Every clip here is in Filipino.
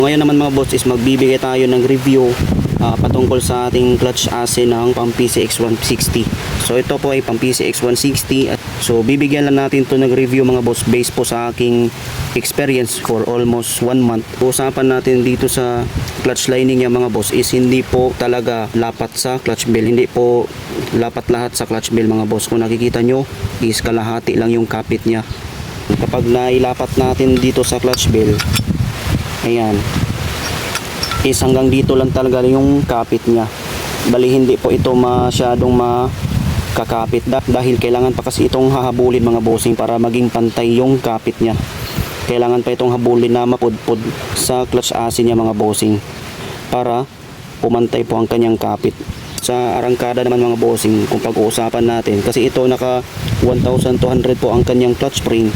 Ngayon naman mga boss is magbibigay tayo ng review patungkol sa ating clutch assay ng pang PCX 160. So ito po ay pang PCX 160. So bibigyan lang natin to ng review mga boss based po sa aking experience for almost 1 month. Usapan natin dito sa clutch lining niya mga boss is hindi po talaga lapat sa clutch bell. Hindi po lapat lahat sa clutch bell mga boss. Kung nakikita nyo is kalahati lang yung kapit niya. Kapag nailapat natin dito sa clutch bell, ayan, is hanggang dito lang talaga yung kapit niya. Bali hindi po ito masyadong makakapit dahil kailangan pa kasi itong hahabulin mga bossing para maging pantay yung kapit niya. Kailangan pa itong habulin na mapudpud sa clutch assay niya mga bossing para pumantay po ang kanyang kapit. Sa arangkada naman mga bossing, kung pag-uusapan natin, kasi ito naka 1,200 po ang kanyang clutch spring,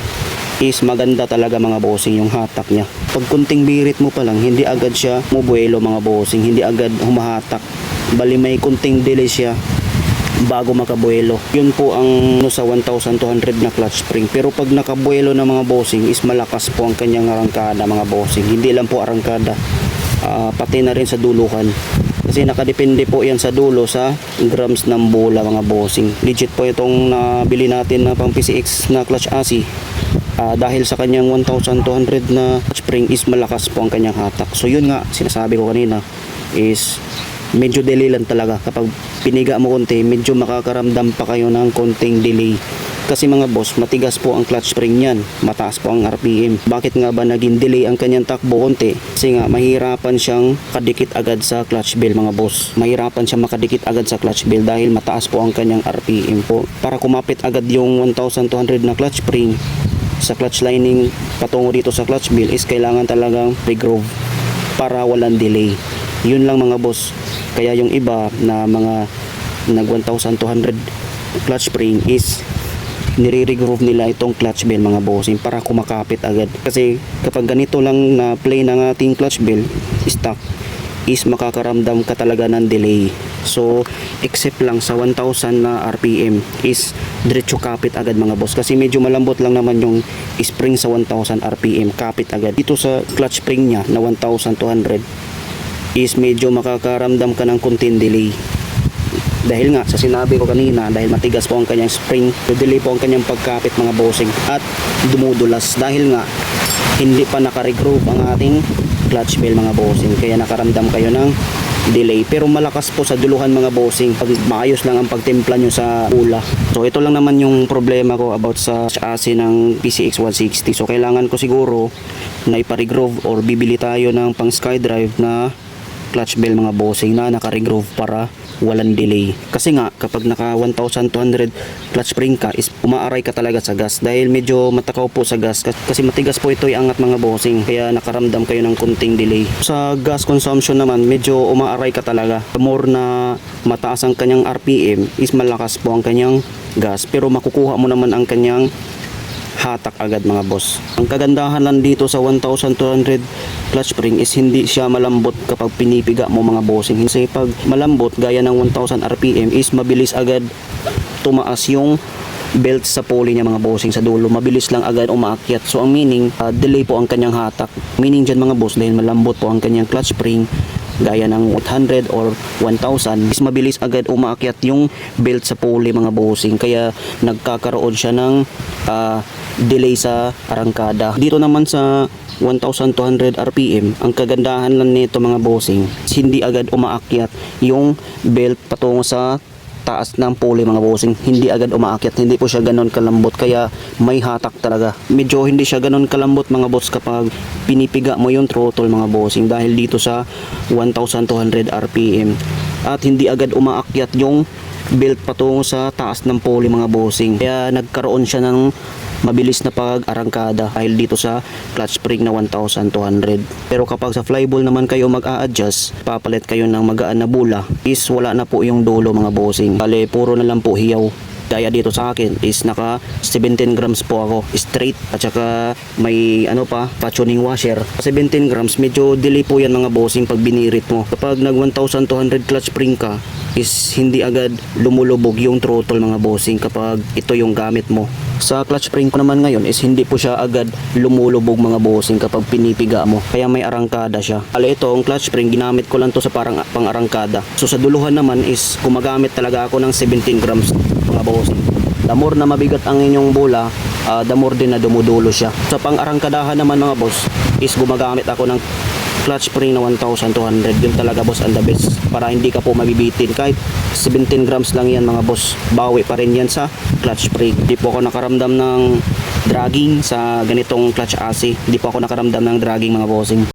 is maganda talaga mga bossing yung hatak niya. Pag kunting birit mo pa lang, hindi agad siya mubuelo mga bossing, hindi agad humahatak. Bali may kunting delay siya bago makabuelo. Yun po ang sa 1,200 na clutch spring. Pero pag nakabuelo na mga bossing is malakas po ang kanyang arangkada mga bossing. Hindi lang po arangkada, pati na rin sa duluhan. Kasi nakadepende po yan sa dulo sa grams ng bola mga bossing. Legit po itong nabili natin na pang PCX na clutch assay. Dahil sa kanyang 1,200 na clutch spring is malakas po ang kanyang hatak. So yun nga, sinasabi ko kanina is medyo delay lang talaga. Kapag piniga mo konti, medyo makakaramdam pa kayo ng konting delay. Kasi mga boss, matigas po ang clutch spring niyan, mataas po ang RPM. Bakit nga ba naging delay ang kanyang takbo konti? Kasi nga mahirapan siyang kadikit agad sa clutch bell mga boss. Mahirapan siyang makadikit agad sa clutch bell dahil mataas po ang kanyang RPM po. Para kumapit agad yung 1,200 na clutch spring sa clutch lining patungo dito sa clutch bell is kailangan talagang re-groove para walang delay. Yun lang mga boss. Kaya yung iba na mga nag 1,200 clutch spring is nire-regroove nila itong clutch bell mga bossing para kumakapit agad. Kasi kapag ganito lang na plain ang ating clutch bell stock is makakaramdam ka talaga ng delay. So except lang sa 1,000 na RPM is diretso kapit agad mga boss. Kasi medyo malambot lang naman yung spring sa 1,000 RPM, kapit agad. Dito sa clutch spring niya na 1,200 is medyo makakaramdam ka ng konting delay. Dahil nga sa sinabi ko kanina, dahil matigas po ang kanyang spring, delay po ang kanyang pagkapit mga bossing at dumudulas dahil nga hindi pa naka-regroove ang ating clutch bell mga bossing, kaya nakaramdam kayo ng delay. Pero malakas po sa duluhan mga bossing pag maayos lang ang pagtimpla nyo sa ula. So ito lang naman yung problema ko about sa assay ng PCX 160. So kailangan ko siguro na ipa-regroove or bibili tayo ng pang SkyDrive na clutch bell mga bossing na naka-regroove para walang delay. Kasi nga kapag naka 1,200 clutch spring ka is umaaray ka talaga sa gas dahil medyo matakaw po sa gas kasi matigas po ito iangat mga bossing, kaya nakaramdam kayo ng kunting delay. Sa gas consumption naman medyo umaaray ka talaga. More na mataas ang kanyang RPM is malakas po ang kanyang gas, pero makukuha mo naman ang kanyang hatak agad mga boss. Ang kagandahan lang dito sa 1,200 clutch spring is hindi siya malambot kapag pinipiga mo mga bossing. Kasi pag malambot gaya ng 1,000 RPM is mabilis agad tumaas yung belt sa pulley niya mga bossing sa dulo. Mabilis lang agad umaakyat. So ang meaning, delay po ang kanyang hatak. Meaning dyan mga boss, dahil malambot po ang kanyang clutch spring gaya ng 100 or 1,000 is mabilis agad umaakyat yung belt sa pulley mga bossing, kaya nagkakaroon siya ng delay sa arangkada. Dito naman sa 1,200 RPM, ang kagandahan lang nito mga bossing, hindi agad umaakyat yung belt patungo sa taas ng pulley mga bossing. Hindi agad umaakyat, hindi po siya ganon kalambot, kaya may hatak talaga. Medyo hindi siya ganon kalambot mga boss kapag pinipiga mo yung throttle mga bossing dahil dito sa 1,200 RPM, at hindi agad umaakyat yung belt patungo sa taas ng pulley mga bossing, kaya nagkaroon siya ng mabilis na pag-arangkada dahil dito sa clutch spring na 1,200. Pero kapag sa flyball naman kayo mag-a-adjust, papalit kayo ng magaan na bula, is wala na po yung dulo mga bossing. Bale, puro na lang po hiyaw. Kaya dito sa akin is naka 17 grams po ako straight, at saka may pa-tuning washer. 17 grams, medyo delay po yan mga bossing pag binirit mo. Kapag nag 1,200 clutch spring ka, is hindi agad lumulubog yung throttle mga bossing kapag ito yung gamit mo. Sa clutch spring ko naman ngayon is hindi po siya agad lumulubog mga bossing kapag pinipiga mo. Kaya may arangkada siya. Ala ito, ang clutch spring ginamit ko lang to sa parang pang-arangkada. So sa duluhan naman is gumagamit talaga ako ng 17 grams mga bossing. The more na mabigat ang inyong bola, the more din na dumudulo siya. Sa pang-arangkadahan naman mga boss is gumagamit ako ng clutch spring na 1,200. Yun talaga boss ang the best para hindi ka po mabibitin. Kahit 17 grams lang yan mga boss, bawi pa rin yan sa clutch spring. Hindi po ako nakaramdam ng dragging sa ganitong clutch AC. Hindi po ako nakaramdam ng dragging mga bossing.